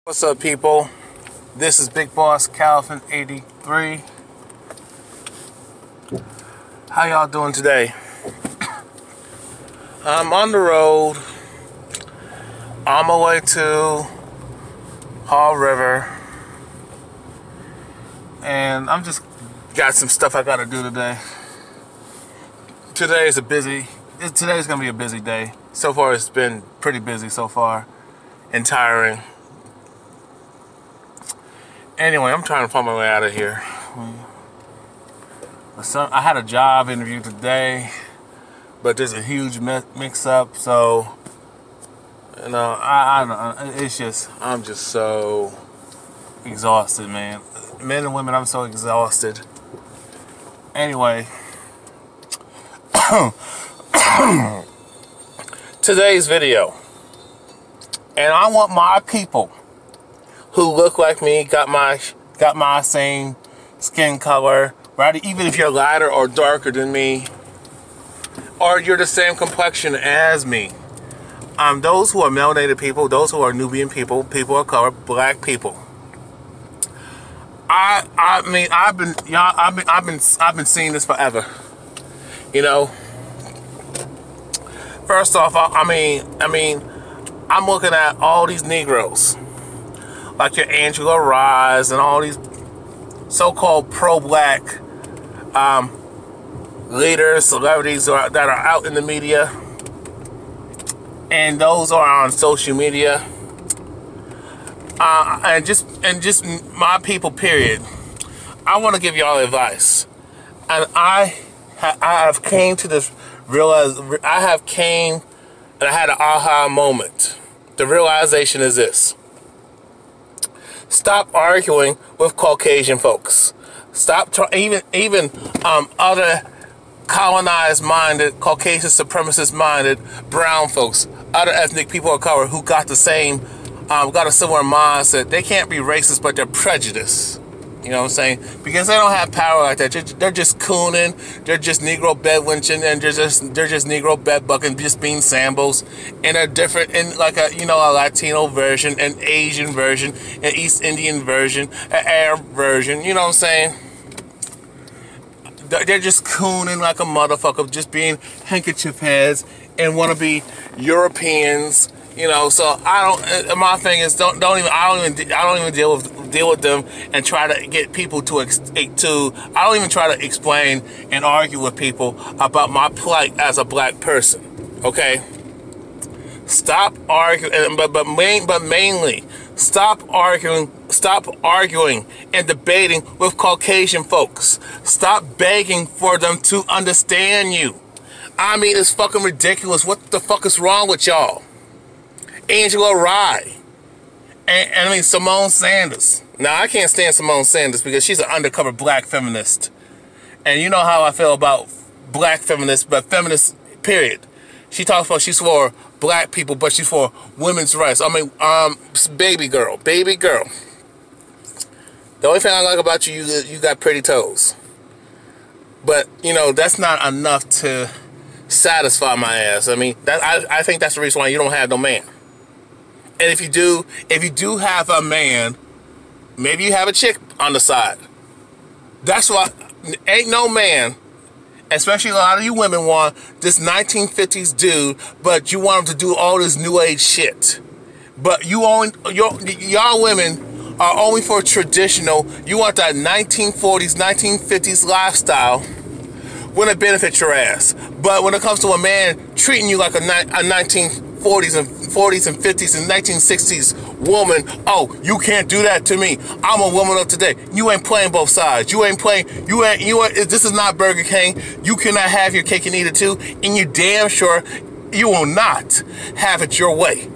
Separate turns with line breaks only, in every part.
What's up, people? This is Big Boss Calvin 83. How y'all doing today? I'm on the road on my way to Hall River, and I'm just got some stuff I gotta do today. Today's gonna be a busy day. So far, it's been pretty busy so far and tiring. Anyway, I'm trying to find my way out of here. I had a job interview today, but there's a huge mix-up. So, you know, I'm just so exhausted, man. Men and women, I'm so exhausted. Anyway, today's video, and I want my people who look like me, got my same skin color, right? Even if you're lighter or darker than me, or you're the same complexion as me. Those who are melanated people, those who are Nubian people, people of color, black people. I've been seeing this forever. You know. First off, I'm looking at all these Negroes, like your Angela Rise and all these so-called pro-black leaders, celebrities that are out in the media, and those are on social media, and just my people. Period. I want to give y'all advice, and I have came to this and I had an aha moment. The realization is this. Stop arguing with Caucasian folks. Stop even other colonized-minded, Caucasian supremacist-minded brown folks, other ethnic people of color who got the same, got a similar mindset. They can't be racist, but they're prejudiced. You know what I'm saying? Because they don't have power like that. They're just cooning. They're just Negro bed lynching, and they're just Negro bed bucking, just being sambos. And they're different in like a Latino version, an Asian version, an East Indian version, an Arab version. You know what I'm saying? They're just cooning like a motherfucker, just being handkerchief heads and want to be Europeans. You know, so my thing is I don't even deal with them and try to get people I don't even try to explain and argue with people about my plight as a black person. Okay? Stop arguing, but mainly stop arguing and debating with Caucasian folks. Stop begging for them to understand you. I mean, it's fucking ridiculous. What the fuck is wrong with y'all? Angela Rye, and Simone Sanders. Now, I can't stand Simone Sanders because she's an undercover black feminist. And you know how I feel about black feminists, but feminists, period. She talks about she's for black people, but she's for women's rights. Baby girl. The only thing I like about you, you got pretty toes. But, you know, that's not enough to satisfy my ass. I mean, I think that's the reason why you don't have no man. And if you do have a man, maybe you have a chick on the side. That's why ain't no man, especially a lot of you women, want this 1950s dude, but you want him to do all this new age shit. But y'all women are only for traditional. You want that 1940s, 1950s lifestyle when it benefits your ass. But when it comes to a man treating you like a 1940s and 50s and 1960s woman, oh, you can't do that to me. I'm a woman of today. You ain't playing both sides. This is not Burger King. You cannot have your cake and eat it too, and you're damn sure you will not have it your way.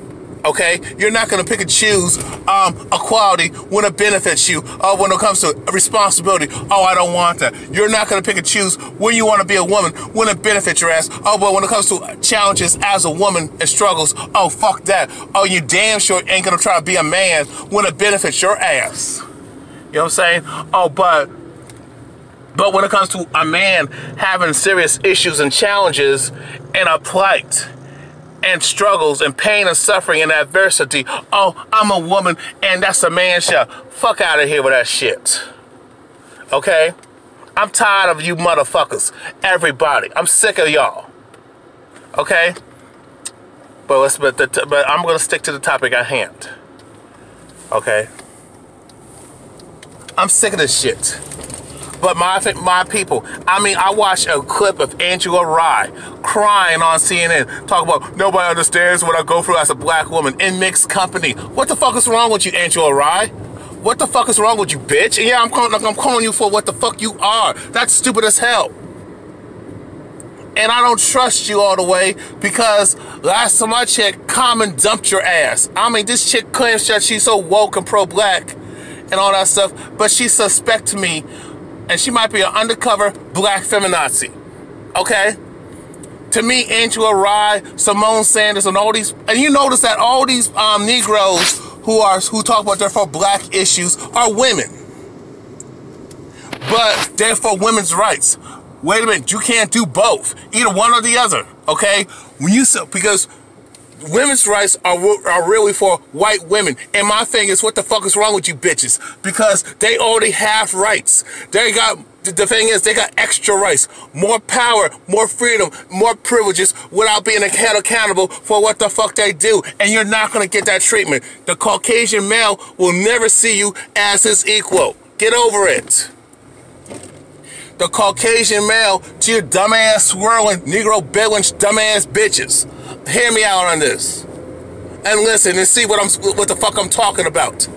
Okay? You're not going to pick and choose equality when it benefits you. When it comes to responsibility, oh, I don't want that. You're not going to pick and choose when you want to be a woman when it benefits your ass. Oh, but when it comes to challenges as a woman and struggles, oh, fuck that. Oh, you damn sure ain't going to try to be a man when it benefits your ass. You know what I'm saying? Oh, but when it comes to a man having serious issues and challenges and a plight, and struggles and pain and suffering and adversity. Oh, I'm a woman and that's a man show. Fuck out of here with that shit. Okay? I'm tired of you motherfuckers. Everybody. I'm sick of y'all. Okay? But I'm going to stick to the topic at hand. Okay? I'm sick of this shit. But my people, I mean, I watched a clip of Angela Rye crying on CNN, talking about nobody understands what I go through as a black woman in mixed company. What the fuck is wrong with you, Angela Rye? What the fuck is wrong with you, bitch? And yeah, I'm calling you for what the fuck you are. That's stupid as hell. And I don't trust you all the way because last time I checked, Common dumped your ass. I mean, this chick claims that she's so woke and pro-black and all that stuff, but she suspects me. And she might be an undercover black feminazi, okay? To me, Angela Rye, Simone Sanders, and all these, and you notice that all these Negroes who talk about they're for black issues are women, but they're for women's rights. Wait a minute, you can't do both, either one or the other, okay? Because women's rights are really for white women. And my thing is, what the fuck is wrong with you bitches? Because they already have rights. The thing is, they got extra rights, more power, more freedom, more privileges without being held accountable for what the fuck they do. And you're not going to get that treatment. The Caucasian male will never see you as his equal. Get over it. The Caucasian male to your dumbass swirling Negro billings dumbass bitches. Hear me out on this, and listen and see what the fuck I'm talking about.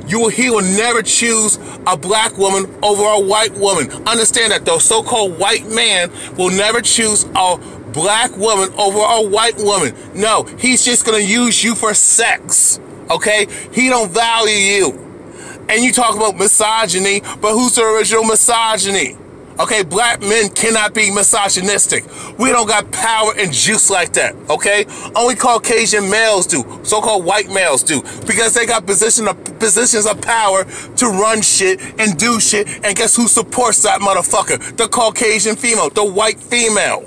He will never choose a black woman over a white woman. Understand that the so-called white man will never choose a black woman over a white woman. No, he's just gonna use you for sex. Okay? He don't value you. And you talk about misogyny, but who's the original misogyny? Okay, black men cannot be misogynistic. We don't got power and juice like that, okay? Only Caucasian males do, so-called white males do, because they got positions of power to run shit and do shit, and guess who supports that motherfucker? The Caucasian female, the white female.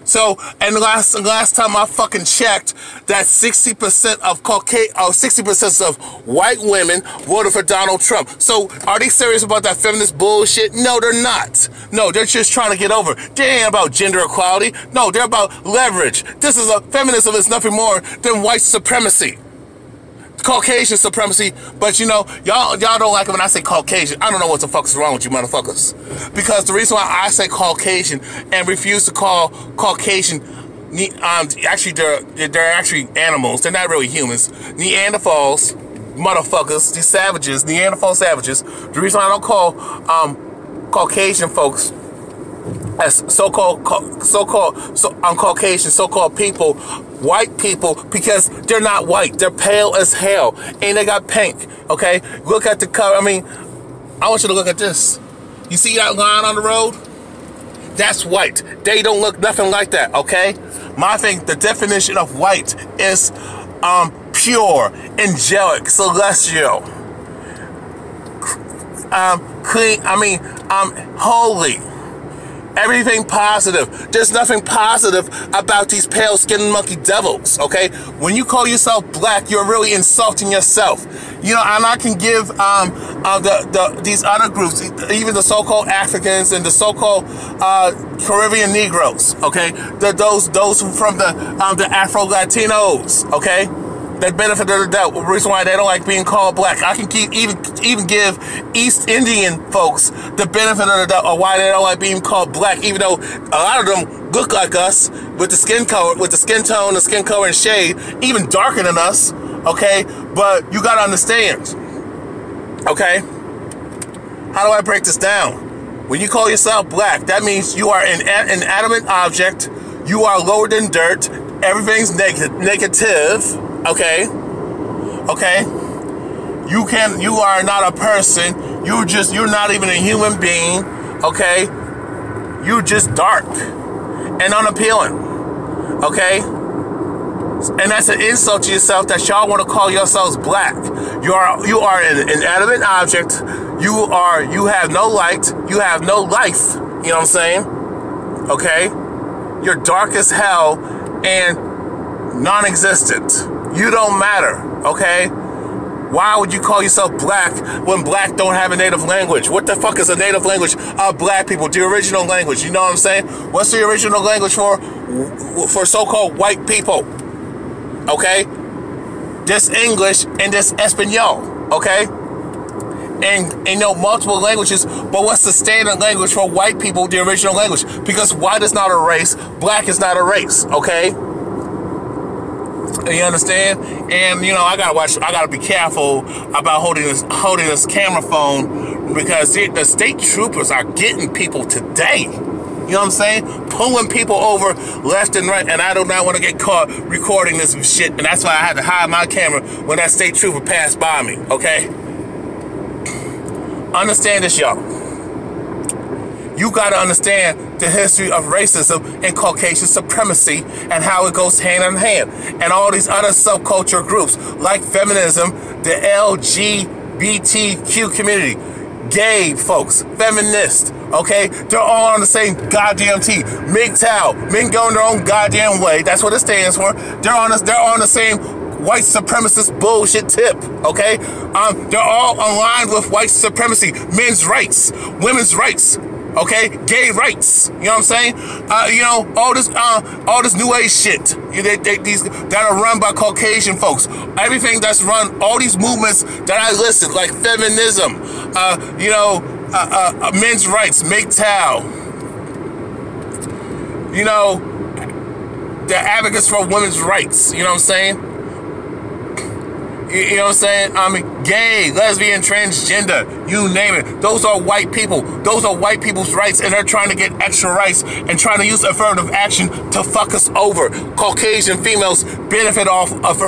So, and last time I fucking checked, that 60% of 60% of white women voted for Donald Trump. So, are they serious about that feminist bullshit? No, they're not. No, they're just trying to get over. They ain't about gender equality. No, they're about leverage. Feminism is nothing more than white supremacy. Caucasian supremacy, but you know, y'all don't like it when I say Caucasian. I don't know what the fuck is wrong with you motherfuckers. Because the reason why I say Caucasian and refuse to call Caucasian, actually they're actually animals. They're not really humans. Neanderthals, motherfuckers, these savages, Neanderthal savages. The reason why I don't call Caucasian folks as Caucasian, so-called people, white people, because they're not white. They're pale as hell, and they got pink. Okay, look at the color. I mean, I want you to look at this. You see that line on the road? That's white. They don't look nothing like that. Okay, my thing. The definition of white is pure, angelic, celestial, clean. I mean, holy. Everything positive. There's nothing positive about these pale-skinned monkey devils, okay? When you call yourself black, you're really insulting yourself. You know, and I can give these other groups, even the so-called Africans and the so-called Caribbean Negroes, okay? Those from the Afro-Latinos, okay? That benefit of the doubt. The reason why they don't like being called black. I can even give East Indian folks the benefit of the doubt of why they don't like being called black, even though a lot of them look like us with the skin color, with the skin tone, the skin color and shade, even darker than us. Okay, but you gotta understand. Okay, how do I break this down? When you call yourself black, that means you are an inanimate object. You are lower than dirt. Everything's negative. Okay. You are not a person. You're not even a human being. Okay. You're just dark and unappealing. Okay. And that's an insult to yourself that y'all want to call yourselves black. You are an inanimate object. You have no light. You have no life. You know what I'm saying? Okay. You're dark as hell. and non-existent. You don't matter, okay? Why would you call yourself black when black don't have a native language? What the fuck is a native language of black people? The original language, you know what I'm saying? What's the original language for so-called white people? Okay? Just English and just Espanol, okay? And you know, multiple languages, but what's the standard language for white people, the original language? Because white is not a race, black is not a race, okay? You understand? And you know, I gotta be careful about holding this camera phone, because the state troopers are getting people today. You know what I'm saying? Pulling people over left and right, and I do not want to get caught recording this shit, and that's why I had to hide my camera when that state trooper passed by me, okay? Understand this, y'all. You gotta understand the history of racism and Caucasian supremacy and how it goes hand in hand. And all these other subculture groups like feminism, the LGBTQ community, gay folks, feminists, okay? They're all on the same goddamn team. MGTOW, men going their own goddamn way. That's what it stands for. They're on the same white supremacist bullshit tip, okay? They're all aligned with white supremacy, men's rights, women's rights, okay, gay rights. You know what I'm saying? You know, all this new age shit. These that are run by Caucasian folks. Everything that's run, all these movements that I listed, like feminism, you know, men's rights, MGTOW. You know, the advocates for women's rights. You know what I'm saying? You know what I'm saying? I mean, gay, lesbian, transgender, you name it. Those are white people. Those are white people's rights, and they're trying to get extra rights and trying to use affirmative action to fuck us over. Caucasian females benefit off of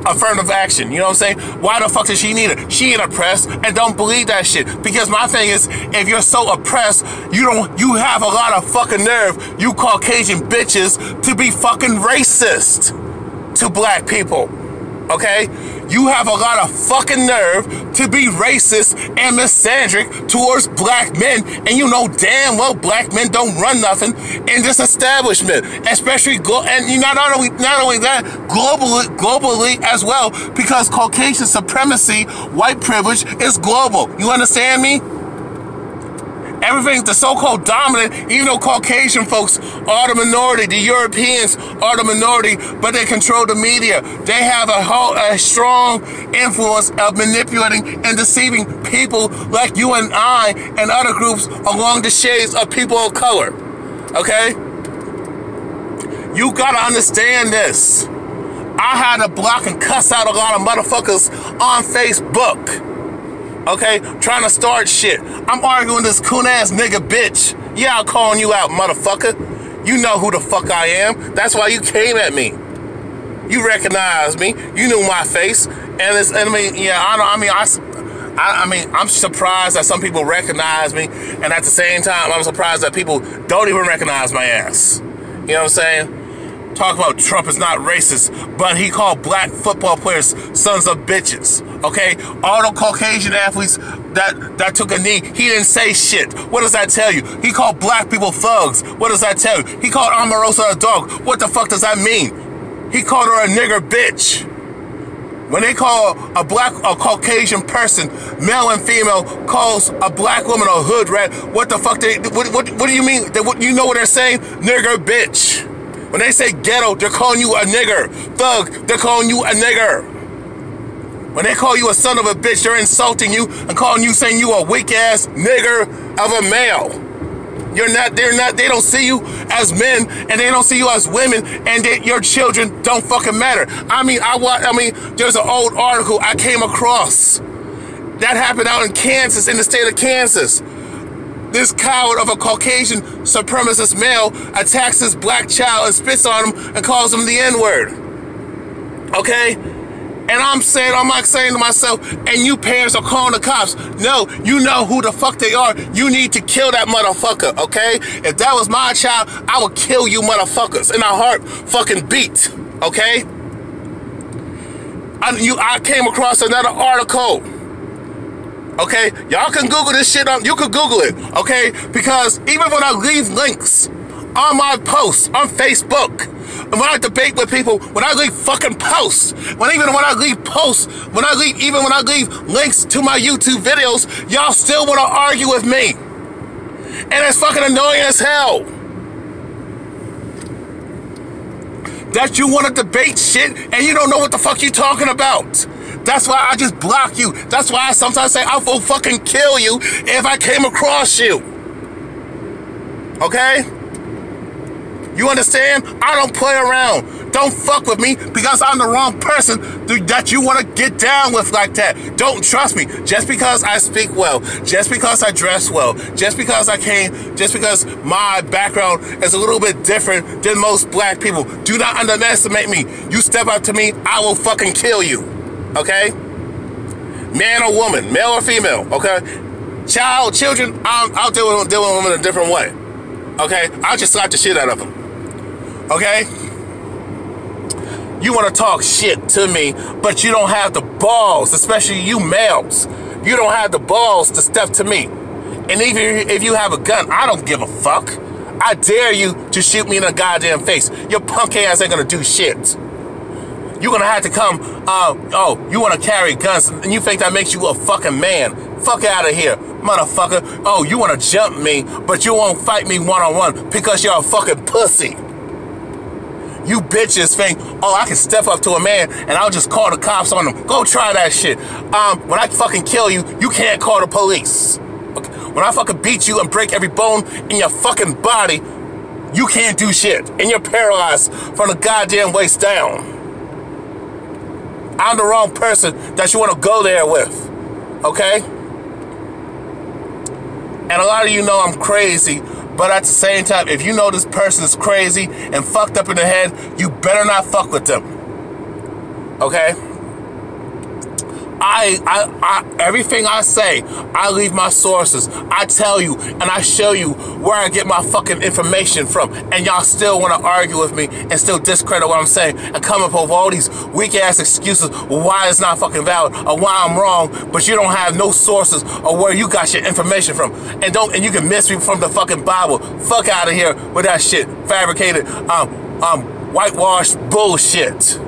affirmative action. You know what I'm saying? Why the fuck does she need it? She ain't oppressed, and don't believe that shit. Because my thing is, if you're so oppressed, you have a lot of fucking nerve, you Caucasian bitches, to be fucking racist to black people. Okay? You have a lot of fucking nerve to be racist and misandric towards black men, and you know damn well black men don't run nothing in this establishment, especially and not only that, globally as well, because Caucasian supremacy, white privilege is global. You understand me? Everything, the so-called dominant, even though Caucasian folks are the minority, the Europeans are the minority, but they control the media. They have a strong influence of manipulating and deceiving people like you and I and other groups along the shades of people of color. Okay? You gotta understand this. I had to block and cuss out a lot of motherfuckers on Facebook. Okay, trying to start shit. I'm arguing with this coon-ass nigga bitch. Yeah, I'm calling you out, motherfucker. You know who the fuck I am. That's why you came at me. You recognized me. You knew my face. And I mean, yeah, I mean, I'm surprised that some people recognize me, and at the same time, I'm surprised that people don't even recognize my ass. You know what I'm saying? Talk about Trump is not racist, but he called black football players sons of bitches. Okay, all the Caucasian athletes that took a knee, he didn't say shit. What does that tell you? He called black people thugs. What does that tell you? He called Omarosa a dog. What the fuck does that mean? He called her a nigger bitch. When they call a Caucasian person, male and female, calls a black woman a hood rat, what the fuck? What do you mean? You know what they're saying? Nigger bitch. When they say ghetto, they're calling you a nigger. Thug, they're calling you a nigger. When they call you a son of a bitch, they're insulting you and calling you, saying you a weak ass nigger of a male. They don't see you as men, and they don't see you as women, and your children don't fucking matter. I mean, there's an old article I came across that happened out in Kansas, in the state of Kansas. This coward of a Caucasian supremacist male attacks his black child and spits on him and calls him the N-word. Okay? And I'm like saying to myself, and you parents are calling the cops. No, you know who the fuck they are. You need to kill that motherfucker, okay? If that was my child, I would kill you motherfuckers in a heart fucking beat, okay? I came across another article. Okay, y'all can Google this shit up. You can Google it, okay? Because even when I leave links on my posts on Facebook, when I debate with people, when I leave fucking posts, when I leave posts, when I leave links to my YouTube videos, y'all still want to argue with me. And it's fucking annoying as hell. That you want to debate shit and you don't know what the fuck you talking about. That's why I just block you. That's why I sometimes say I will fucking kill you if I came across you. Okay? You understand? I don't play around. Don't fuck with me because I'm the wrong person that you want to get down with like that. Don't trust me. Just because I speak well, just because I dress well, just because my background is a little bit different than most black people. Do not underestimate me. You step up to me, I will fucking kill you. Okay? Man or woman, male or female, okay? Children, I'll deal with them in a different way. Okay? I'll just slap the shit out of them. Okay? You want to talk shit to me, but you don't have the balls, especially you males. You don't have the balls to step to me. And even if you have a gun, I don't give a fuck. I dare you to shoot me in the goddamn face. Your punk ass ain't gonna do shit. You're gonna have to come, you wanna carry guns, and you think that makes you a fucking man. Fuck out of here, motherfucker. Oh, you wanna jump me, but you won't fight me one-on-one because you're a fucking pussy. You bitches think, oh, I can step up to a man and I'll just call the cops on him. Go try that shit. When I fucking kill you, you can't call the police. Okay? When I fucking beat you and break every bone in your fucking body, you can't do shit. And you're paralyzed from the goddamn waist down. I'm the wrong person that you want to go there with. Okay? And a lot of you know I'm crazy. But at the same time, if you know this person is crazy and fucked up in the head, you better not fuck with them. Okay? Everything I say, I leave my sources. I tell you and I show you where I get my fucking information from. And y'all still want to argue with me and still discredit what I'm saying and come up with all these weak ass excuses why it's not fucking valid or why I'm wrong, but you don't have no sources or where you got your information from. And you can miss me from the fucking Bible. Fuck out of here with that shit. Fabricated, whitewashed bullshit.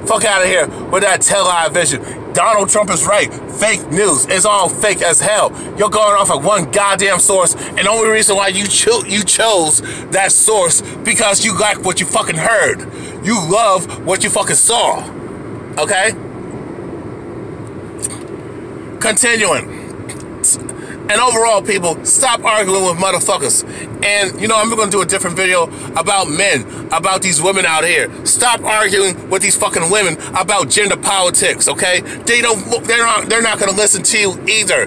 Fuck out of here with that television. Donald Trump is right. Fake news. It's all fake as hell. You're going off of one goddamn source, and the only reason why you chose that source because you like what you fucking heard. You love what you fucking saw. Okay? Continuing. And overall, people, stop arguing with motherfuckers. And, you know, I'm going to do a different video about men, about these women out here. Stop arguing with these fucking women about gender politics, okay? They're not going to listen to you either.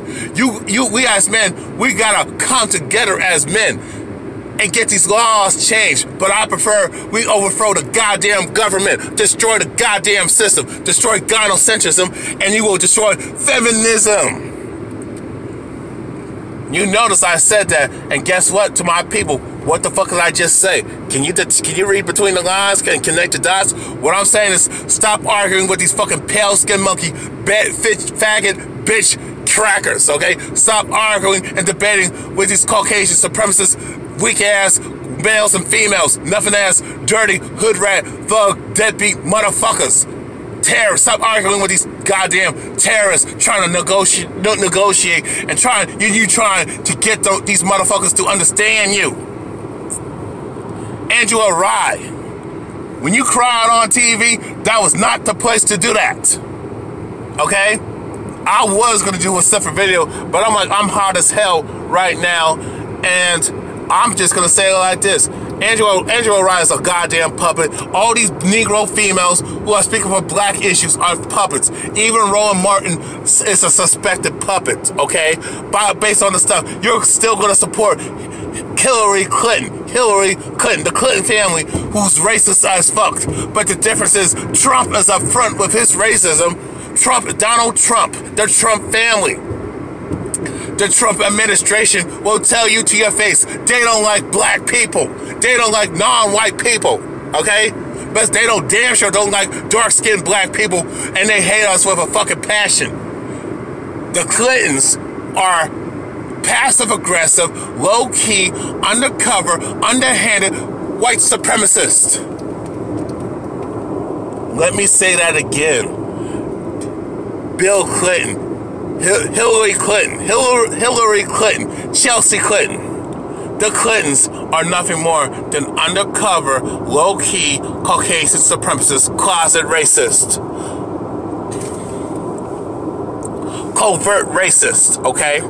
We as men, we got to come together as men and get these laws changed. But I prefer we overthrow the goddamn government, destroy the goddamn system, destroy gynocentrism, and you will destroy feminism. You notice I said that, and guess what? To my people, what the fuck did I just say? Can you read between the lines and connect the dots? What I'm saying is stop arguing with these fucking pale skin monkey, faggot, bitch crackers, okay? Stop arguing and debating with these Caucasian supremacists, weak ass males and females, nothing ass, dirty, hood rat, thug, deadbeat motherfuckers. Terrorists, stop arguing with these goddamn terrorists trying to negotiate and trying to get these motherfuckers to understand you. Angela Rye, when you cried on TV, that was not the place to do that. Okay? I was gonna do a separate video, but I'm hot as hell right now, and I'm just gonna say it like this. Angela Rye is a goddamn puppet. All these Negro females who are speaking for black issues are puppets. Even Rowan Martin is a suspected puppet, okay? Based on the stuff, you're still going to support Hillary Clinton, the Clinton family, who's racist as fuck. But the difference is Trump is up front with his racism. Donald Trump, the Trump family. The Trump administration will tell you to your face, they don't like black people. They don't like non-white people, okay? But they damn sure don't like dark-skinned black people, and they hate us with a fucking passion. The Clintons are passive-aggressive, low-key, undercover, underhanded, white supremacist. Let me say that again. Bill Clinton, Hillary Clinton, Chelsea Clinton. The Clintons are nothing more than undercover, low-key, Caucasian supremacist, closet racist. Covert racist, okay?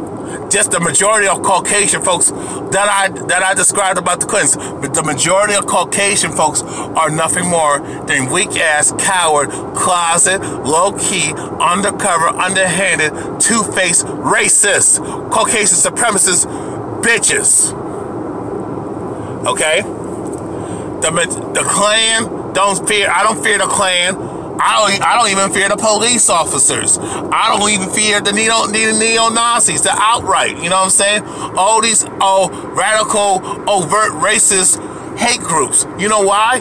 Just the majority of Caucasian folks that I described about the Clintons, but the majority of Caucasian folks are nothing more than weak-ass, coward, closet, low-key, undercover, underhanded, two-faced, racist, Caucasian supremacist bitches. Okay? The Klan don't fear. I don't fear the Klan. I don't even fear the police officers. I don't even fear the neo-Nazis, the outright, you know what I'm saying? All these radical, overt, racist hate groups. You know why?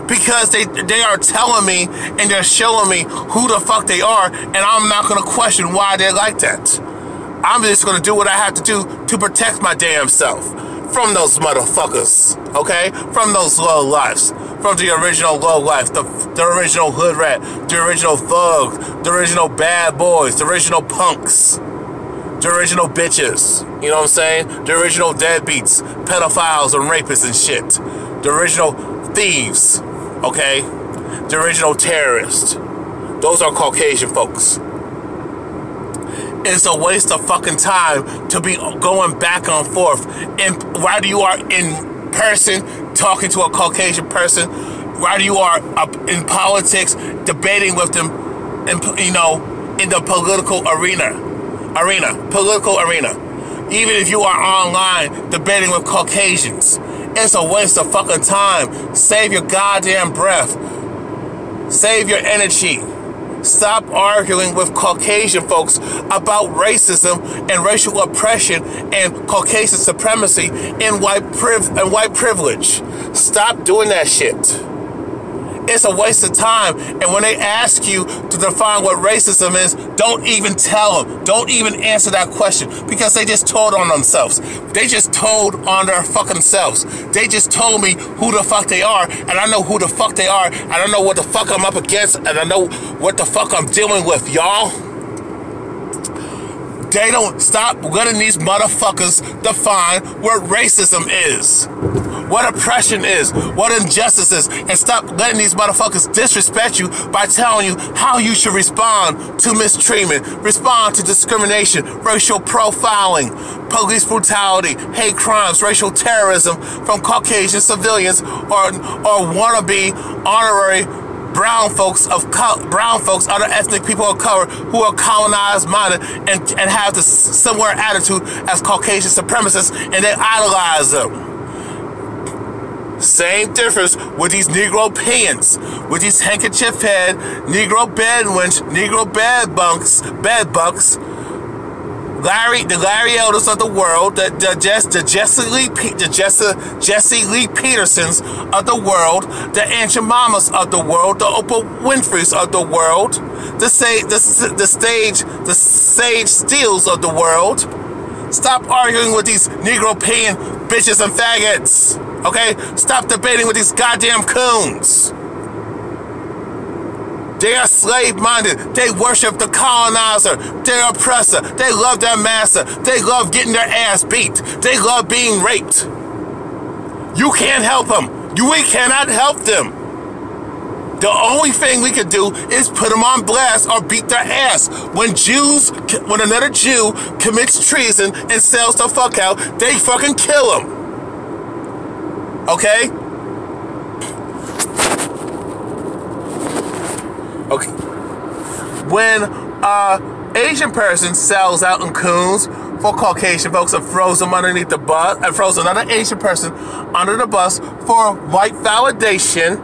Because they are telling me and they're showing me who the fuck they are, and I'm not going to question why they're like that. I'm just going to do what I have to do to protect my damn self from those motherfuckers, okay? From those low lives. From the original low life, the original hood rat, the original thug, the original bad boys, the original punks, the original bitches, you know what I'm saying? The original deadbeats, pedophiles and rapists and shit. The original thieves, okay? The original terrorists. Those are Caucasian folks. It's a waste of fucking time to be going back and forth. And whether you are in person talking to a Caucasian person, whether you are in politics debating with them, in the political arena, even if you are online debating with Caucasians, it's a waste of fucking time. Save your goddamn breath. Save your energy. Stop arguing with Caucasian folks about racism and racial oppression and Caucasian supremacy and white privilege. Stop doing that shit. It's a waste of time. And when they ask you to define what racism is, don't even tell them. Don't even answer that question, because they just told on themselves. They just told on their fucking selves. They just told me who the fuck they are, and I know who the fuck they are, and I know what the fuck I'm up against, and I know what the fuck I'm dealing with, y'all. They don't stop letting these motherfuckers define what racism is, what oppression is, what injustice is, and stop letting these motherfuckers disrespect you by telling you how you should respond to mistreatment, respond to discrimination, racial profiling, police brutality, hate crimes, racial terrorism from Caucasian civilians or wannabe honorary brown folks, other ethnic people of color who are colonized minded and have the similar attitude as Caucasian supremacists, and they idolize them. Same difference with these Negro pants, with these handkerchief head, Negro bed wench, Negro bed bucks, the Larry Elders of the world, the Jesse Lee Petersons of the world, the Aunt Jemimas of the world, the Oprah Winfreys of the world, the Sage Steels of the world. Stop arguing with these Negro paying bitches and faggots. Okay? Stop debating with these goddamn coons. They are slave-minded. They worship the colonizer, their oppressor. They love their master. They love getting their ass beat. They love being raped. You can't help them. We cannot help them. The only thing we can do is put them on blast or beat their ass. When another Jew commits treason and sells the fuck out, they fucking kill him. Okay? Okay. When Asian person sells out in coons for Caucasian folks and throws them underneath the bus, and throws another Asian person under the bus for white validation,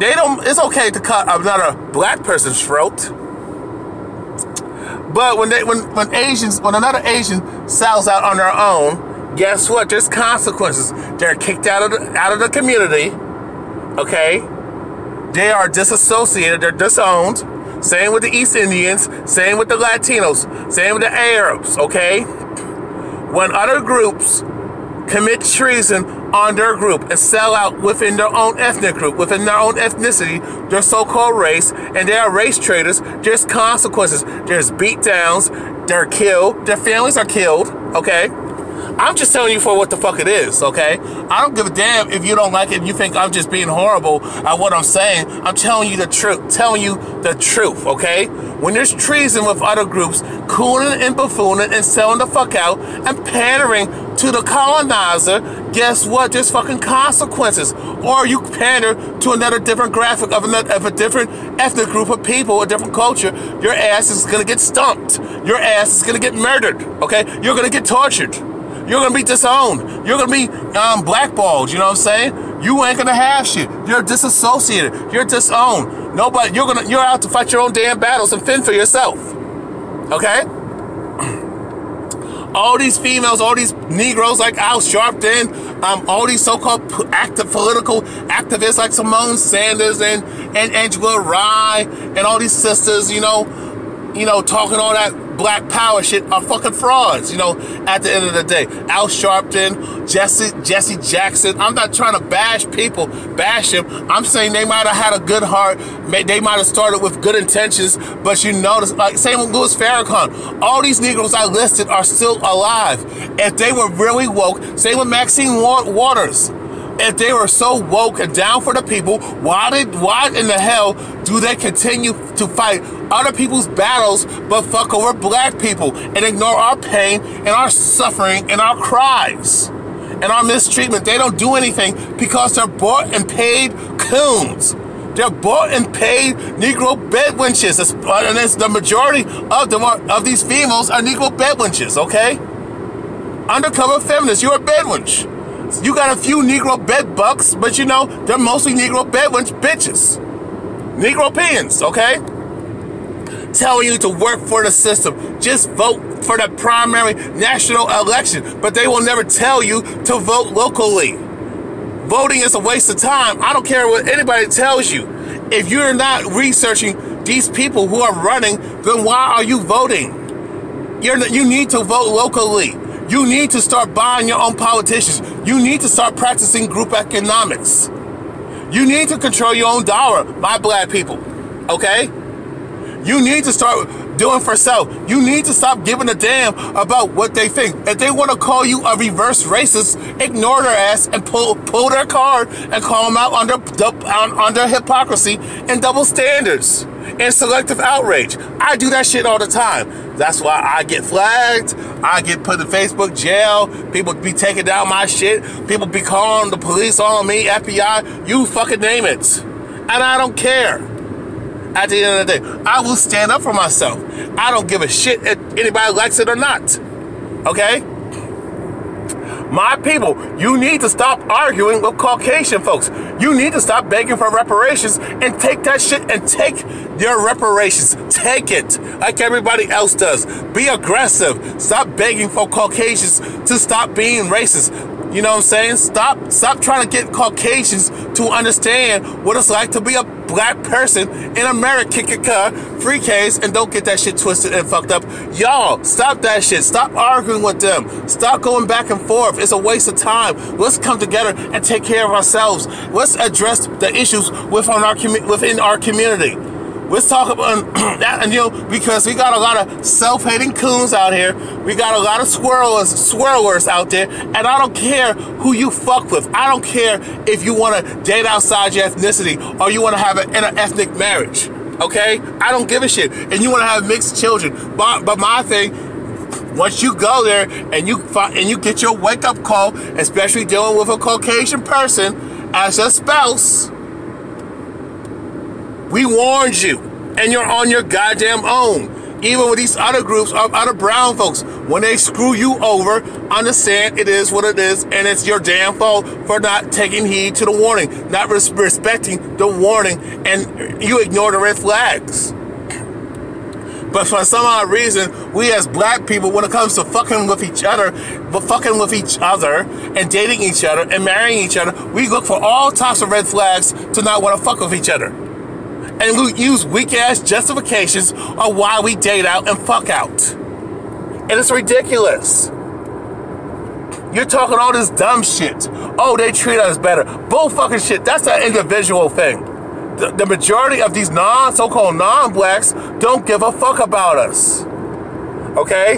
it's okay to cut another black person's throat. But when another Asian sells out on their own, guess what? There's consequences. They're kicked out of the community. Okay? They are disassociated, they're disowned. Same with the East Indians, same with the Latinos, same with the Arabs, okay? When other groups commit treason on their group and sell out within their own ethnic group, within their own ethnicity, their so-called race, and they are race traitors. There's consequences. There's beatdowns. They're killed. Their families are killed, okay? I'm just telling you for what the fuck it is, okay? I don't give a damn if you don't like it, if you think I'm just being horrible at what I'm saying. I'm telling you the truth, okay? When there's treason with other groups, cooning and buffooning and selling the fuck out and pandering to the colonizer, guess what? There's fucking consequences. Or you pander to another different graphic of a different ethnic group of people, a different culture, your ass is gonna get stumped. Your ass is gonna get murdered, okay? You're gonna get tortured. You're gonna be disowned. You're gonna be blackballed. You know what I'm saying? You ain't gonna have shit. You're disassociated. You're disowned. Nobody. You're out to fight your own damn battles and fend for yourself. Okay? All these females, all these Negroes like Al Sharpton, all these so-called political activists like Simone Sanders and Angela Rye and all these sisters, you know, talking all that black power shit are fucking frauds, you know, at the end of the day. Al Sharpton, Jesse Jackson. I'm not trying to bash him. I'm saying they might have had a good heart. They might have started with good intentions, but you notice, like, same with Louis Farrakhan. All these Negroes I listed are still alive. If they were really woke, same with Maxine Waters. If they were so woke and down for the people, why in the hell do they continue to fight other people's battles but fuck over black people and ignore our pain and our suffering and our cries and our mistreatment? They don't do anything because they're bought and paid coons. They're bought and paid Negro bedwenches, and it's the majority of these females are Negro bedwenches, okay? Undercover feminists, you're a bedwench. You got a few Negro bed bucks, but you know, they're mostly Negro bedwench bitches. Negropeans, okay? Telling you to work for the system. Just vote for the primary national election, but they will never tell you to vote locally. Voting is a waste of time. I don't care what anybody tells you. If you're not researching these people who are running, then why are you voting? You need to vote locally. You need to start buying your own politicians. You need to start practicing group economics. You need to control your own dollar, my black people, okay? You need to start doing for self. You need to stop giving a damn about what they think. If they want to call you a reverse racist, ignore their ass and pull their card and call them out under hypocrisy and double standards and selective outrage. I do that shit all the time. That's why I get flagged. I get put in Facebook jail. People be taking down my shit. People be calling the police on me, FBI, you fucking name it. And I don't care. At the end of the day, I will stand up for myself. I don't give a shit if anybody likes it or not. Okay? My people, you need to stop arguing with Caucasian folks. You need to stop begging for reparations and take that shit and take your reparations. Take it like everybody else does. Be aggressive. Stop begging for Caucasians to stop being racist. You know what I'm saying? Stop trying to get Caucasians to understand what it's like to be a black person in America, free case, and don't get that shit twisted and fucked up. Y'all, stop that shit. Stop arguing with them. Stop going back and forth. It's a waste of time. Let's come together and take care of ourselves. Let's address the issues within our community. Let's talk about that, and you know, because we got a lot of self-hating coons out here. We got a lot of swirlers out there, and I don't care who you fuck with. I don't care if you want to date outside your ethnicity or you want to have an interethnic marriage. Okay, I don't give a shit. And you want to have mixed children, but my thing. Once you go there and you get your wake-up call, especially dealing with a Caucasian person as a spouse, we warned you, and you're on your goddamn own. Even with these other groups, other brown folks, when they screw you over, understand it is what it is, and it's your damn fault for not taking heed to the warning, not respecting the warning, and you ignore the red flags. But for some odd reason, we as black people, when it comes to fucking with each other and dating each other and marrying each other, we look for all types of red flags to not want to fuck with each other. And we use weak-ass justifications of why we date out and fuck out. And it's ridiculous. You're talking all this dumb shit. Oh, they treat us better. Bull fucking shit. That's an individual thing. The majority of these so-called non-blacks don't give a fuck about us. Okay?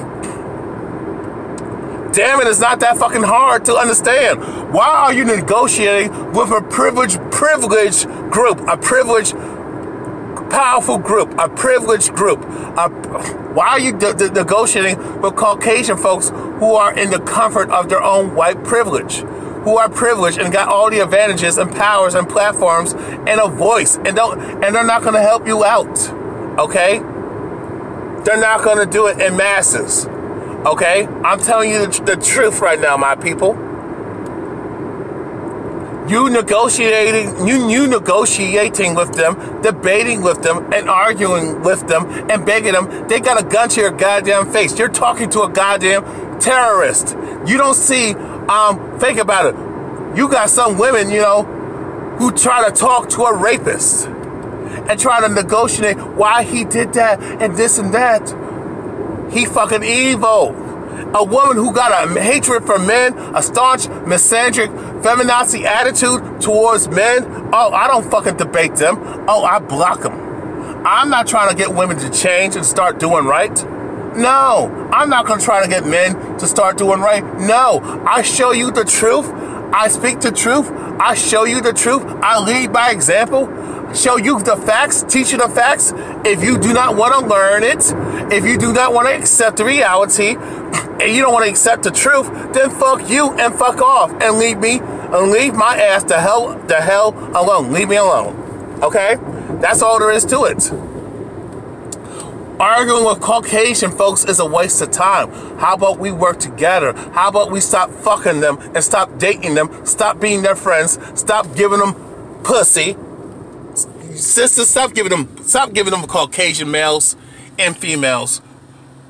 Damn it, it's not that fucking hard to understand. Why are you negotiating with a privileged group, a privileged, powerful group, a privileged group? Why are you negotiating with Caucasian folks who are in the comfort of their own white privilege? Who are privileged and got all the advantages and powers and platforms and a voice, and they're not going to help you out, okay? They're not going to do it in masses, okay? I'm telling you the truth right now, my people. You negotiating with them, debating with them, and arguing with them, and begging them. They got a gun to your goddamn face. You're talking to a goddamn terrorist. You don't see, think about it. You got some women, you know, who try to talk to a rapist and try to negotiate why he did that and this and that. He fucking evil. A woman who got a hatred for men, a staunch, misandric, feminazi attitude towards men. Oh, I don't fucking debate them. Oh, I block them. I'm not trying to get women to change and start doing right. No, I'm not going to try to get men to start doing right. No, I show you the truth. I speak the truth. I show you the truth. I lead by example. Show you the facts, teach you the facts. If you do not want to learn it, if you do not want to accept the reality, and you don't want to accept the truth, then fuck you and fuck off and leave me and leave my ass the hell alone. Leave me alone. Okay? That's all there is to it. Arguing with Caucasian folks is a waste of time. How about we work together? How about we stop fucking them and stop dating them? Stop being their friends. Stop giving them pussy. Sisters, stop giving them Caucasian males and females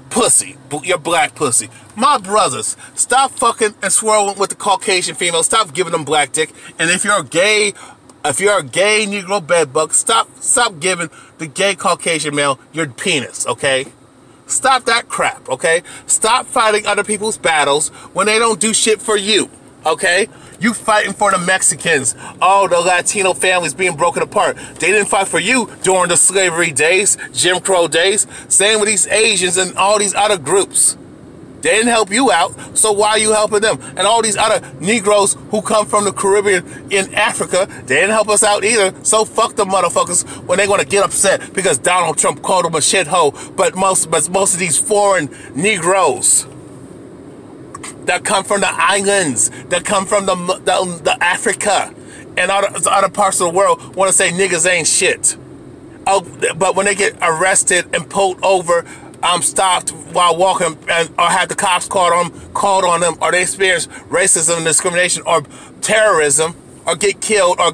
pussy. Your black pussy. My brothers, stop fucking and swirling with the Caucasian females. Stop giving them black dick. And if you're a gay Negro bedbug, stop giving the gay Caucasian male your penis, okay? Stop that crap, okay? Stop fighting other people's battles when they don't do shit for you, okay? You fighting for the Mexicans. Oh, the Latino families being broken apart. They didn't fight for you during the slavery days, Jim Crow days. Same with these Asians and all these other groups. They didn't help you out, so why are you helping them? And all these other Negroes who come from the Caribbean in Africa, they didn't help us out either, so fuck the motherfuckers when they're going to get upset because Donald Trump called them a shithole, but most of these foreign Negroes that come from the islands, that come from the Africa and other parts of the world want to say niggas ain't shit. Oh, but when they get arrested and pulled over, stopped while walking, or had the cops called on them, or they experience racism and discrimination or terrorism, or get killed, or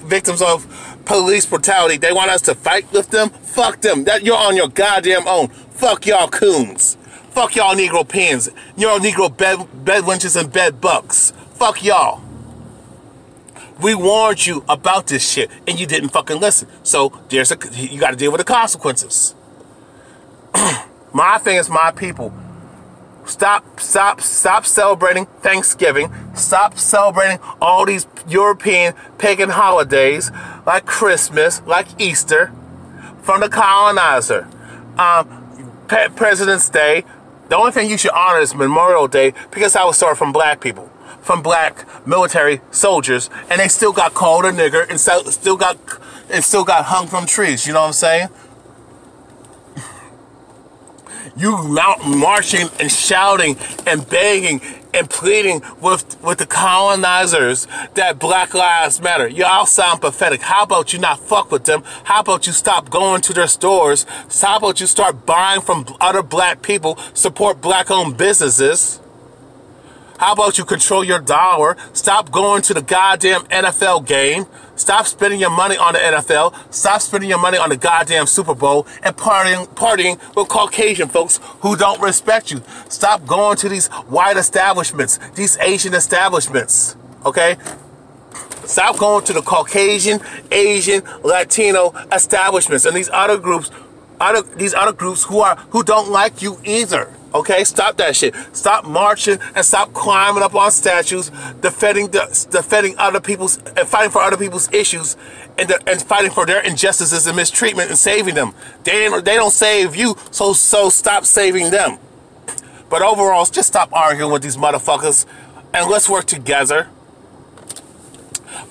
victims of police brutality, they want us to fight with them? Fuck them. That you're on your goddamn own. Fuck y'all coons. Fuck y'all Negro pins. You're Negro bed wenches and bed bucks. Fuck y'all. We warned you about this shit, and you didn't fucking listen. So you got to deal with the consequences. My thing is, my people, stop celebrating Thanksgiving. Stop celebrating all these European pagan holidays like Christmas, like Easter, from the colonizer. President's Day. The only thing you should honor is Memorial Day, because that was started from black people, from black military soldiers, and they still got called a nigger and still got hung from trees. You know what I'm saying? You marching and shouting and begging and pleading with the colonizers that Black Lives Matter. Y'all sound pathetic. How about you not fuck with them? How about you stop going to their stores? How about you start buying from other black people, support black-owned businesses? How about you control your dollar? Stop going to the goddamn NFL game. Stop spending your money on the NFL. Stop spending your money on the goddamn Super Bowl and partying with Caucasian folks who don't respect you. Stop going to these white establishments, these Asian establishments, okay? Stop going to the Caucasian, Asian, Latino establishments and these other groups who don't like you either. Okay, stop that shit. Stop marching and stop climbing up on statues, defending other people's and fighting for other people's issues, and fighting for their injustices and mistreatment and saving them. They don't save you, so stop saving them. But overall, just stop arguing with these motherfuckers and let's work together.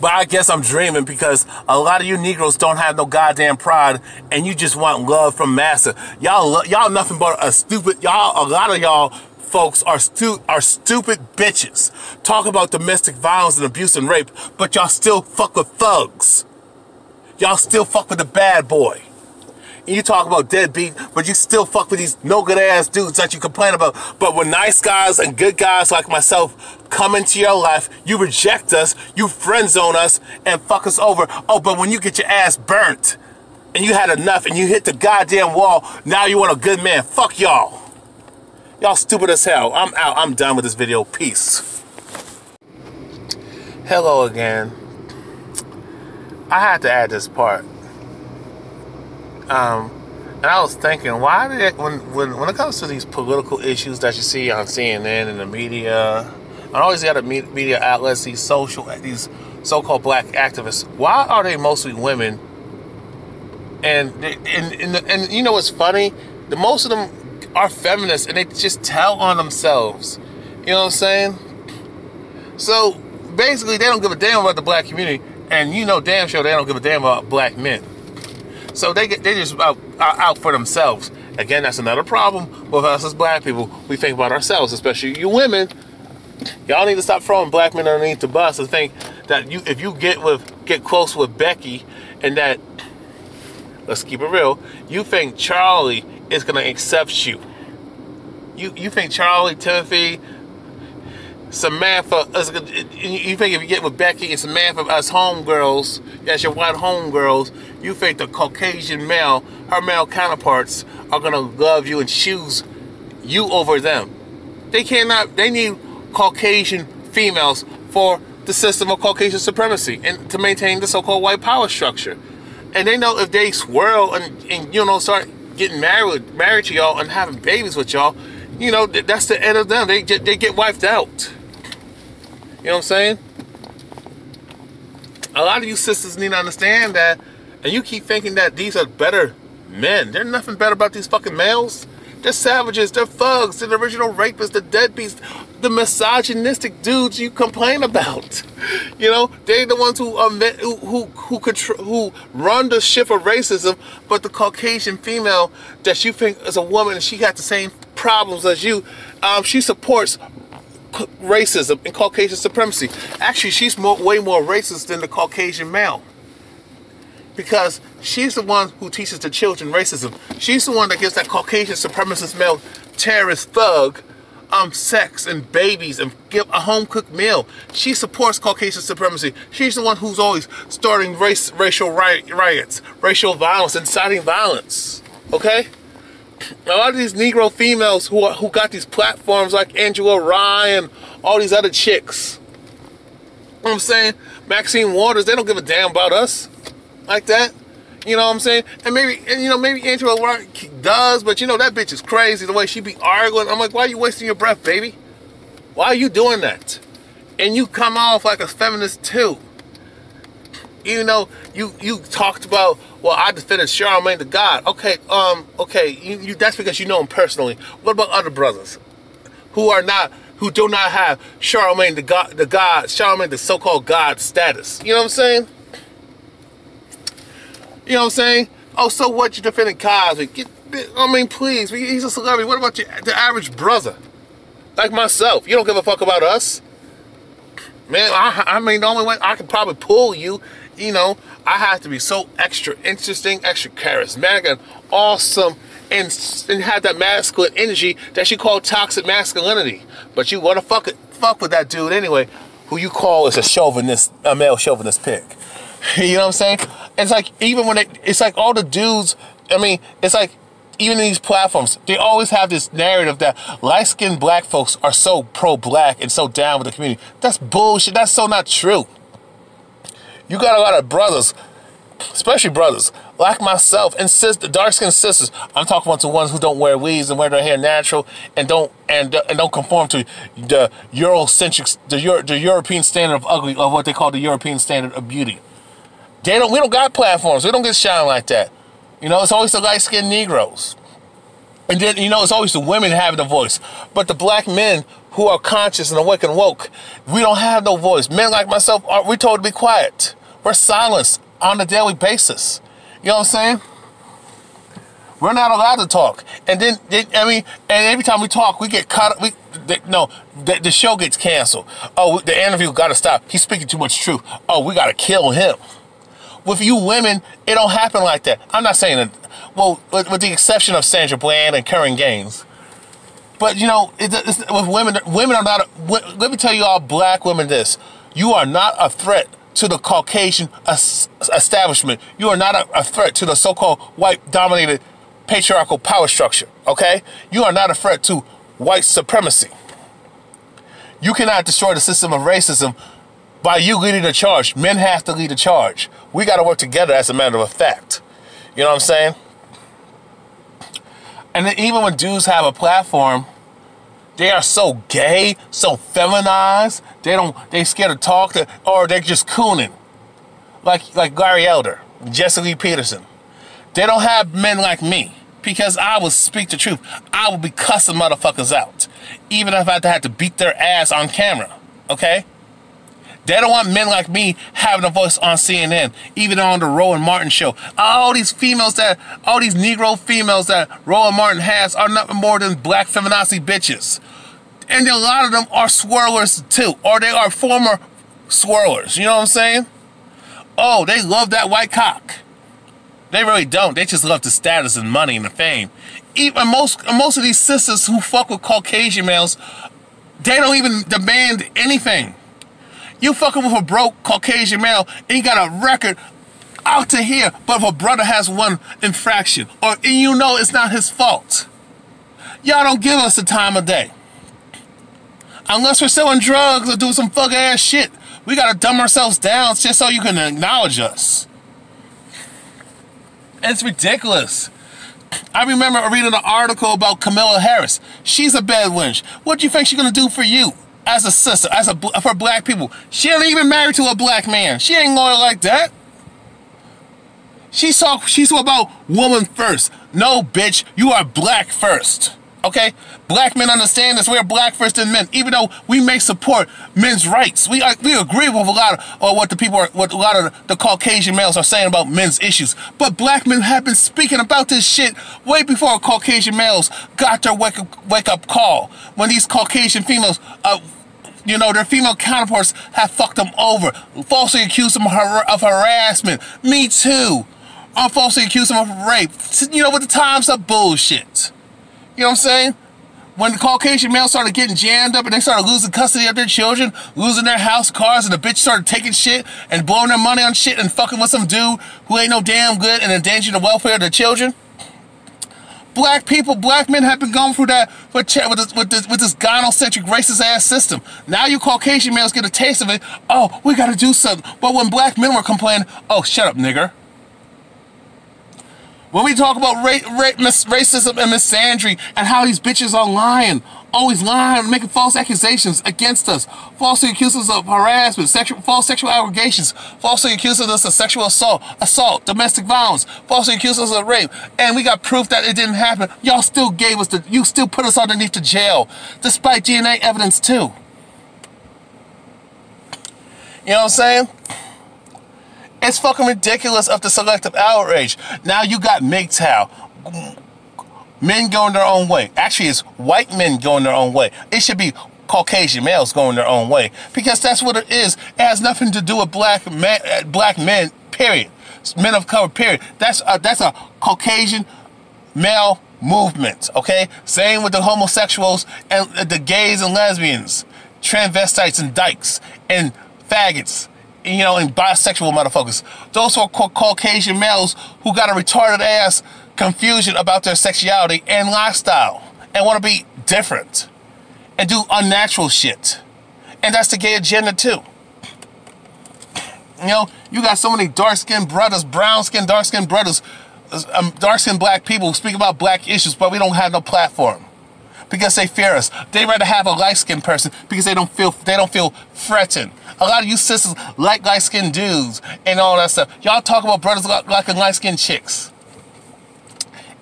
But I guess I'm dreaming because a lot of you Negroes don't have no goddamn pride and you just want love from massa. Y'all nothing but a lot of y'all folks are stupid bitches. Talk about domestic violence and abuse and rape, but y'all still fuck with thugs. Y'all still fuck with the bad boy. And you talk about deadbeat, but you still fuck with these no good ass dudes that you complain about. But when nice guys and good guys like myself come into your life, you reject us, you friend zone us, and fuck us over. Oh, but when you get your ass burnt, and you had enough, and you hit the goddamn wall, now you want a good man. Fuck y'all. Y'all stupid as hell. I'm out. I'm done with this video. Peace. Hello again. I had to add this part. And I was thinking, why did it, when it comes to these political issues that you see on CNN and the media, and all these other media outlets, these so-called black activists, why are they mostly women? And you know what's funny? Most of them are feminists, and they just tell on themselves. You know what I'm saying? So basically, they don't give a damn about the black community, and you know damn sure they don't give a damn about black men. So they just out for themselves. Again, that's another problem with us as black people. We think about ourselves, especially you women. Y'all need to stop throwing black men underneath the bus and think that if you get close with Becky and that, let's keep it real, you think Charlie is gonna accept you. You think Charlie, Timothy, Samantha, you think if you get with Becky and Samantha as homegirls, as your white homegirls, you think the Caucasian male, her male counterparts, are gonna love you and choose you over them. They need Caucasian females for the system of Caucasian supremacy and to maintain the so-called white power structure. And they know if they swirl and you know, start getting married to y'all and having babies with y'all, you know, that's the end of them. They get wiped out. You know what I'm saying? A lot of you sisters need to understand that, and you keep thinking that these are better men. There's nothing better about these fucking males. They're savages, they're thugs, they're the original rapists, the deadbeats, the misogynistic dudes you complain about. You know, they're the ones who run the ship of racism, but the Caucasian female that you think is a woman and she got the same problems as you, she supports racism and Caucasian supremacy. Actually, she's way more racist than the Caucasian male. Because she's the one who teaches the children racism. She's the one that gives that Caucasian supremacist male terrorist thug sex and babies and give a home-cooked meal. She supports Caucasian supremacy. She's the one who's always starting racial riots, racial violence, inciting violence. Okay? A lot of these Negro females who got these platforms like Angela Rye and all these other chicks. You know what I'm saying? Maxine Waters, they don't give a damn about us like that. You know what I'm saying? And maybe Angela Rye does, but you know, that bitch is crazy the way she be arguing. I'm like, why are you wasting your breath, baby? Why are you doing that? And you come off like a feminist too. Even though you talked about, well, I defended Charlemagne the God. Okay, okay, that's because you know him personally. What about other brothers who do not have Charlemagne the God, Charlemagne the so-called God status? You know what I'm saying? You know what I'm saying? Oh, so what? You defending Cosby? I mean, please, he's a celebrity. What about the average brother like myself? You don't give a fuck about us, man. I mean, the only way I can probably pull you, you know, I have to be so extra interesting, extra charismatic, and awesome, and have that masculine energy that you call toxic masculinity. But you want to fuck with that dude anyway, who you call is a male chauvinist pig. You know what I'm saying? It's like, even when it's like all the dudes, I mean, it's like, even in these platforms, they always have this narrative that light-skinned black folks are so pro-black and so down with the community. That's bullshit. That's so not true. You got a lot of brothers especially brothers like myself and dark-skinned sisters. I'm talking about the ones who don't wear weaves and wear their hair natural and don't conform to the Eurocentric, the European standard of ugly, of what they call the European standard of beauty. We don't got platforms. We don't get shine like that. You know, it's always the light-skinned Negroes. And then, you know, it's always the women having a voice. But the black men who are conscious and awake and woke, we don't have no voice. Men like myself, we're told to be quiet. We're silenced on a daily basis. You know what I'm saying? We're not allowed to talk. And then, and every time we talk, we get caught up. The show gets canceled. Oh, the interview got to stop. He's speaking too much truth. Oh, we got to kill him. With you women, it don't happen like that. I'm not saying that, well, with the exception of Sandra Bland and Karen Gaines. But, you know, with women are not, let me tell you all black women this. You are not a threat to the Caucasian establishment. You are not a threat to the so-called white-dominated patriarchal power structure, okay? You are not a threat to white supremacy. You cannot destroy the system of racism by you leading the charge. Men have to lead the charge. We got to work together as a matter of fact. You know what I'm saying? And then even when dudes have a platform, they are so gay, so feminized. They scared to talk to, or they're just cooning. Like Gary Elder, Jesse Lee Peterson. They don't have men like me, because I will speak the truth. I will be cussing motherfuckers out, even if I had to beat their ass on camera, okay? They don't want men like me having a voice on CNN, even on the Rowan Martin show. All these Negro females that Rowan Martin has are nothing more than black feminazi bitches. And a lot of them are swirlers too, or they are former swirlers, you know what I'm saying? Oh, they love that white cock. They really don't. They just love the status and money and the fame. Even most of these sisters who fuck with Caucasian males, they don't even demand anything. You fucking with a broke Caucasian male and you got a record out to here, but if a brother has one infraction, and you know it's not his fault, y'all don't give us the time of day. Unless we're selling drugs or doing some fuck ass shit, we gotta dumb ourselves down just so you can acknowledge us. It's ridiculous. I remember reading an article about Kamala Harris. She's a bad wench. What do you think she's gonna do for you? As a sister, for black people. She ain't even married to a black man. She ain't loyal like that. She's about woman first. No, bitch, you are black first. Okay? Black men understand this. We're black first in men. Even though we may support men's rights. We agree with a lot of what a lot of the Caucasian males are saying about men's issues. But black men have been speaking about this shit way before Caucasian males got their wake up call. When these Caucasian females, you know, their female counterparts have fucked them over, falsely accused them of harassment. Me too. I'm falsely accused them of rape. You know, with the times of bullshit. You know what I'm saying? When the Caucasian males started getting jammed up and they started losing custody of their children, losing their house, cars, and the bitch started taking shit and blowing their money on shit and fucking with some dude who ain't no damn good and endangering the welfare of their children. Black men have been going through that with this gynocentric racist ass system. Now you Caucasian males get a taste of it. Oh, we gotta do something. But when black men were complaining, oh, shut up, nigger. When we talk about racism and misandry and how these bitches are lying, always lying, making false accusations against us, falsely accusing us of harassment, false sexual allegations, falsely accusing us of sexual assault, domestic violence, falsely accusing us of rape, and we got proof that it didn't happen, y'all still you still put us underneath the jail, despite DNA evidence too. You know what I'm saying? It's fucking ridiculous of the selective outrage. Now you got MGTOW. Men going their own way. Actually, it's white men going their own way. It should be Caucasian males going their own way. Because that's what it is. It has nothing to do with black men, period. Men of color, period. That's a Caucasian male movement, okay? Same with the homosexuals and the gays and lesbians, transvestites and dykes and faggots. You know, and bisexual motherfuckers. Those are Caucasian males who got a retarded ass confusion about their sexuality and lifestyle and want to be different and do unnatural shit. And that's the gay agenda too. You know, you got so many dark-skinned brothers, brown-skinned, dark-skinned brothers, dark-skinned black people who speak about black issues, but we don't have no platform because they fear us. They rather have a light-skinned person because they don't feel threatened. A lot of you sisters like light-skinned dudes and all that stuff. Y'all talk about brothers liking light-skinned chicks.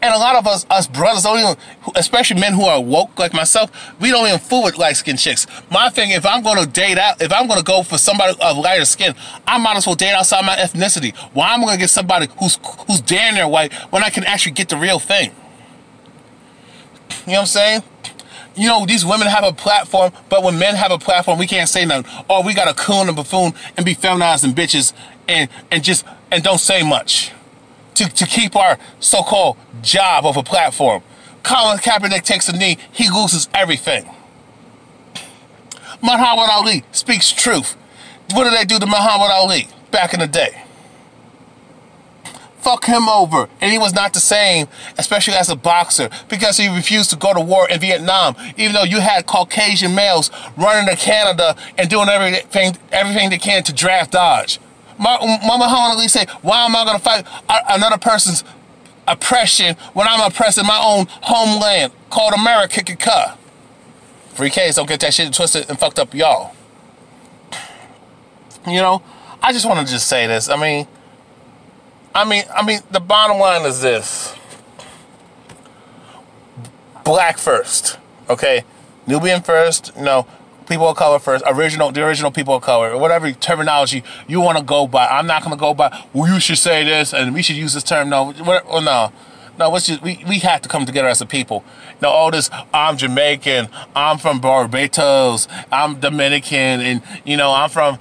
And a lot of us brothers don't even, especially men who are woke like myself, we don't even fool with light-skinned chicks. My thing, if I'm going to date out, if I'm going to go for somebody of lighter skin, I might as well date outside my ethnicity. Why am I going to get somebody who's damn near white when I can actually get the real thing? You know what I'm saying? You know, these women have a platform, but when men have a platform, we can't say nothing. Or we got to coon and buffoon and be feminized and bitches and don't say much. To keep our so-called job of a platform. Colin Kaepernick takes a knee, he loses everything. Muhammad Ali speaks truth. What did they do to Muhammad Ali back in the day? Fuck him over. And he was not the same, especially as a boxer, because he refused to go to war in Vietnam, even though you had Caucasian males running to Canada and doing everything they can to draft dodge. Muhammad Ali said, why am I going to fight another person's oppression when I'm oppressed in my own homeland called America? Free case, don't get that shit twisted and fucked up, y'all. You know, I just want to just say this. I mean, the bottom line is this. Black first, okay? Nubian first, you know, people of color first, the original people of color, or whatever terminology you want to go by. I'm not going to go by, well, you should say this, and we should use this term. No, we have to come together as a people. You know, all this, I'm Jamaican, I'm from Barbados, I'm Dominican, and, you know, I'm from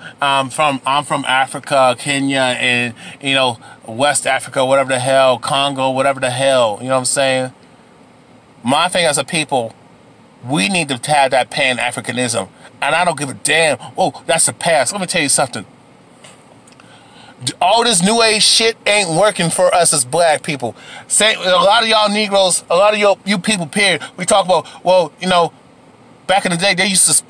Africa, Kenya, and, you know, West Africa, whatever the hell, Congo, whatever the hell, you know what I'm saying? My thing as a people, we need to have that Pan-Africanism. And I don't give a damn. Oh, that's the past. Let me tell you something. All this new age shit ain't working for us as black people. A lot of y'all Negroes, a lot of you people, period, we talk about, well, you know, back in the day, they used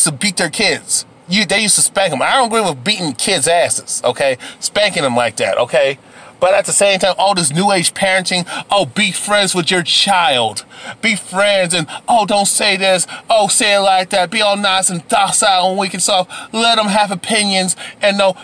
to beat their kids. They used to spank them. I don't agree with beating kids' asses, okay? Spanking them like that, okay? But at the same time, all this new age parenting, oh, be friends with your child. Be friends and, oh, don't say this. Oh, say it like that. Be all nice and docile and weak and soft. Let them have opinions. And no,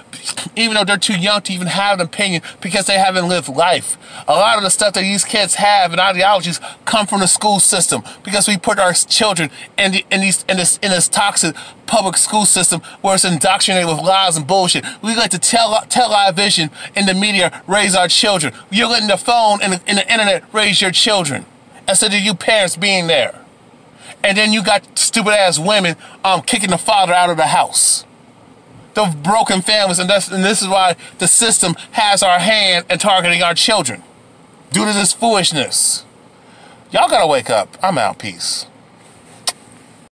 even though they're too young to even have an opinion because they haven't lived life. A lot of the stuff that these kids have and ideologies come from the school system because we put our children in this toxic public school system where it's indoctrinated with lies and bullshit. We like to television and the media raise our children. You're letting the phone and the internet raise your children instead of you parents being there. And then you got stupid ass women kicking the father out of the house. The broken families, and this is why the system has our hand in targeting our children due to this foolishness. Y'all gotta wake up. I'm out. Peace.